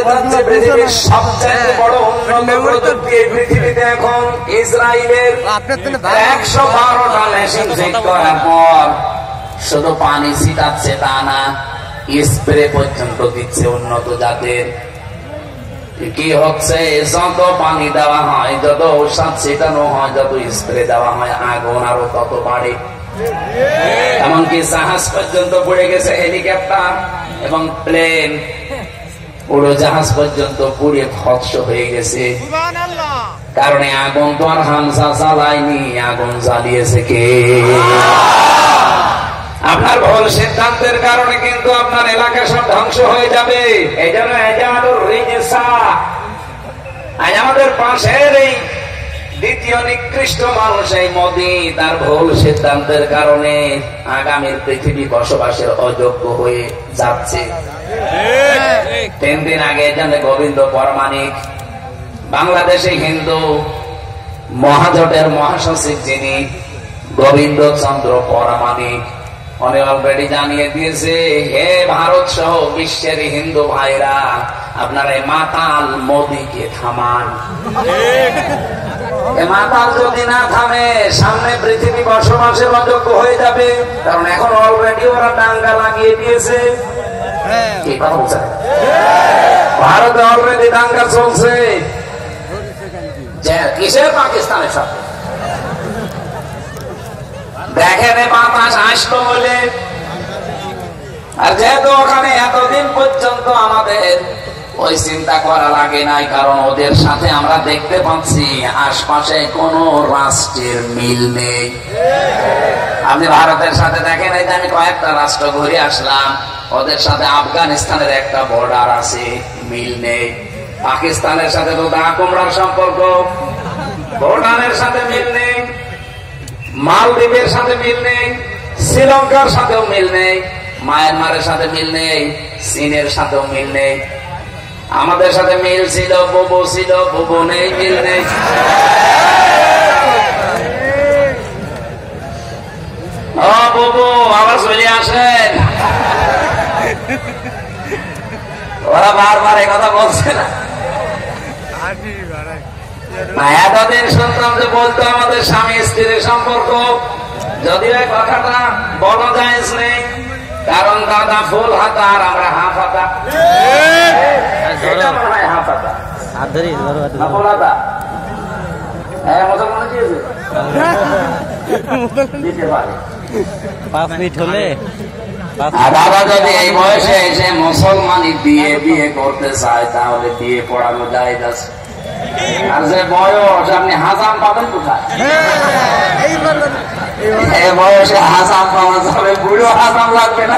করে যাচ্ছে পৃথিবীর সবচেয়ে বড় উন্নত প্রযুক্তি পৃথিবীতে এখন ইসরায়েলের 112টা মেশিন ঠিক করার পর শুধু পানি ছিটাচ্ছে তা না, স্প্রে পর্যন্ত দিচ্ছে উন্নত জাতের। কি হচ্ছে, যত পানি দেওয়া হয়, যত ঔষধ ছিটানো হয়, যত স্প্রে দেওয়া হয়, আগুন আরো তত বাড়ে। এমনকি জাহাজ পর্যন্ত পড়ে গেছে, হেলিকপ্টার এবং প্লেন, উড়োজাহাজ পর্যন্ত পুড়ে ধ্বংস হয়ে গেছে। কারণ আগুন তো আর হামজা জ্বালায়নি, আগুন জ্বালিয়েছে কে? আপনার ভুল সিদ্ধান্তের কারণে কিন্তু আপনার এলাকা সব ধ্বংস হয়ে যাবে। এই জন্য আজ আমাদের পাশের এই দ্বিতীয় নিকৃষ্ট মানুষ এই মোদি, তার ভুল সিদ্ধান্তের কারণে আগামীর পৃথিবী বসবাসের অযোগ্য হয়ে যাচ্ছে। 3 দিন আগে জানে গোবিন্দ পরমাণিক, বাংলাদেশে হিন্দু মহাজোটের মহাসচিব যিনি গোবিন্দ চন্দ্র পরমাণিক, উনি অলরেডি জানিয়ে দিয়েছে, হে ভারত সহ বিশ্বের হিন্দু ভাইরা, আপনারা মাতাল মোদিকে থামান। মাতাল যদি না থামে, সামনে পৃথিবী বসবাসের অযোগ্য হয়ে যাবে। কারণ এখন অলরেডি ওরা দাঙ্গা লাগিয়ে দিয়েছে। ভারতে অলরেডি দাঙ্গা চলছে, কিসের? পাকিস্তানের সাথে। দেখেন বাতাস আসলো বলে। আর যেহেতু ওখানে এতদিন পর্যন্ত আমাদের ওই চিন্তা করা লাগে নাই, কারণ ওদের সাথে আমরা দেখতে পাচ্ছি আশপাশে কোন রাষ্ট্রের মিল নেই। আপনি ভারতের সাথে দেখেন, এই যে আমি কয়েকটা রাষ্ট্র ঘুরে আসলাম, ওদের সাথে আফগানিস্তানের একটা বর্ডার আছে, মিল নেই। পাকিস্তানের সাথে তো দা কুমড়ার সম্পর্ক, ভুটানের সাথে মিল নেই, মালদ্বীপের সাথে মিল নেই, শ্রীলঙ্কার সাথেও মিল নেই, মায়ানমারের সাথে মিল নেই, চীনের সাথেও মিল নেই। আমাদের সাথে মিল ছিল, বুবু ছিল, বুবু নেই, মিল নেই। ও বুবু, আবার চলে আসেন। ওরা বারবার এই কথা বলছে না। এতদিন শুনতাম যে বলতো আমাদের স্বামী স্ত্রীর সম্পর্ক, যদিও এই কথাটা বড় জায়েজ নেই, কারণ দাদা ফুল হাতা আর আমরা হাফ হাতা। হাফ হাতা ফুল হাতা মুসলমান দিতে পারে। 5 মিনিট হলে দাদা যদি এই বয়সে এসে মুসলমানি বিয়ে করতে চায়, তাহলে বিয়ে পড়ানো যায় যাচ্ছে। আর যে বয়স, আপনি হাজাম পাবেন কোথায়? এই বয়সে হাজাম পাওয়া যাবে, বুড়ো হাজাম লাগবে না।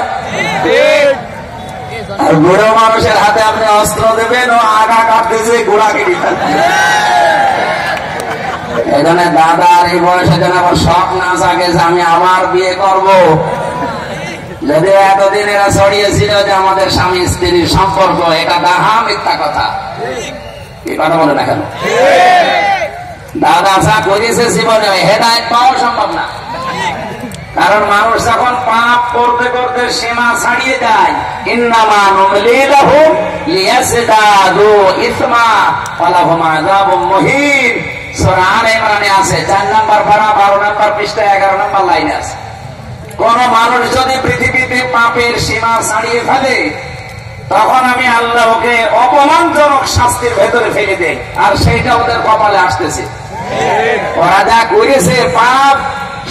আর বুড়ো মানুষের হাতে আপনি অস্ত্র দেবেন, ও আগা কাটতে যে গোড়া কেটে ফেলবে। এই জন্য দাদার এই বয়সে যেন আমার শখ না থাকে যে আমি আবার বিয়ে করব। যদি এতদিন এরা ছড়িয়েছিল যে আমাদের স্বামী স্ত্রীর সম্পর্ক, এটা দাহা মিথ্যা কথা। এই কথা বলে না কেন? দাদা যা করেছে জীবনে হেদায়েত পাওয়া সম্ভব না। কারণ মানুষ যখন পাপ করতে করতে সীমা ছাড়িয়ে যায়, ইন্নামা নুমলি লাহুম লিয়াজদাদু ইসমা ওয়া লাহুম আযাবুম মুহিন। সূরা আলে ইমরানে আছে, 4 নম্বর পারা 12 নম্বর পৃষ্ঠা 11 নম্বর লাইনে আছে। কোন মানুষ যদি পৃথিবীতে পাপের সীমা ছাড়িয়ে ফেলে, তখন আমি আল্লাহ ওকে অপমানজনক শাস্তির ভেতরে ফেলে দেই, আর সেইটা ওদের কপালে আসতেছে। ওরা যা করেছে পাপ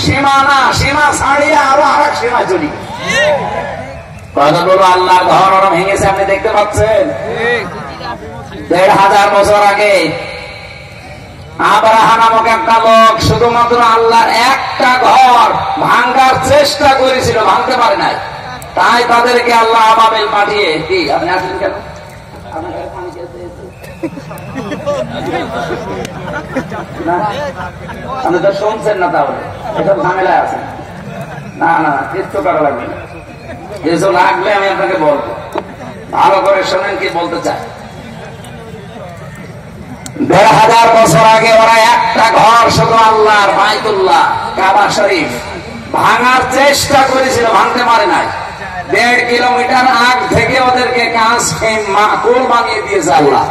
সীমা না, সীমা ছাড়িয়ে আরো আরেক সীমা চলি। কতগুলো আল্লাহর ঘর ওরা ভেঙেছে, আপনি দেখতে পাচ্ছেন। 1500 বছর আগে আব্রাহা নামক একটা লোক শুধুমাত্র আল্লাহর একটা ঘর ভাঙার চেষ্টা করেছিল, ভাঙতে পারে নাই। তাই তাদেরকে আল্লাহ আবাবিল পাঠিয়ে, কি আপনি আসলেন কেন? আপনি তো শুনছেন না, তাহলে এসব ঝামেলায় আছেন। না না, কিছু করা লাগবে না, কিছু লাগলে আমি আপনাকে বলবো। ভালো করে শোনেন কি বলতে চাই। 1500 বছর আগে ওরা একটা ঘর শুধু আল্লাহর বাইতুল্লাহ কাবা শরীফ ভাঙার চেষ্টা করেছিল, ভাঙতে পারে নাই। 1.5 কিলোমিটার আগ থেকে ওদেরকে কাজ মাকুল বানিয়ে দিয়েছে আল্লাহ।